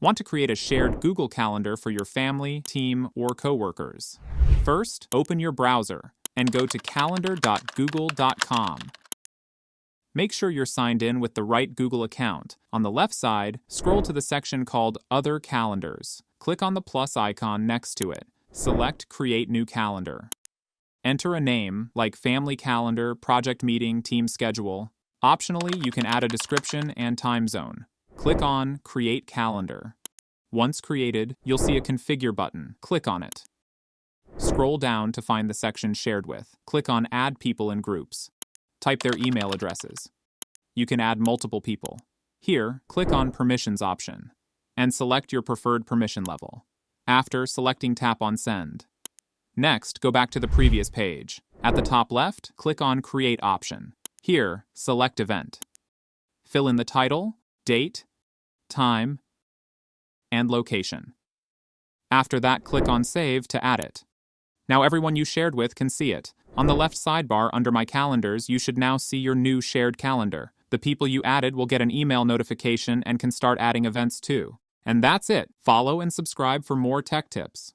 Want to create a shared Google Calendar for your family, team, or coworkers? First, open your browser and go to calendar.google.com. Make sure you're signed in with the right Google account. On the left side, scroll to the section called Other Calendars. Click on the plus icon next to it. Select Create New Calendar. Enter a name like Family Calendar, Project Meeting, Team Schedule. Optionally, you can add a description and time zone. Click on Create Calendar. Once created, you'll see a Configure button. Click on it. Scroll down to find the section Shared With. Click on Add People in Groups. Type their email addresses. You can add multiple people. Here, click on Permissions option and select your preferred permission level. After selecting, tap on Send. Next, go back to the previous page. At the top left, click on Create option. Here, select Event. Fill in the title, date, time, and location. After that, click on Save to add it. Now everyone you shared with can see it. On the left sidebar under My Calendars, you should now see your new shared calendar. The people you added will get an email notification and can start adding events too. And that's it. Follow and subscribe for more tech tips.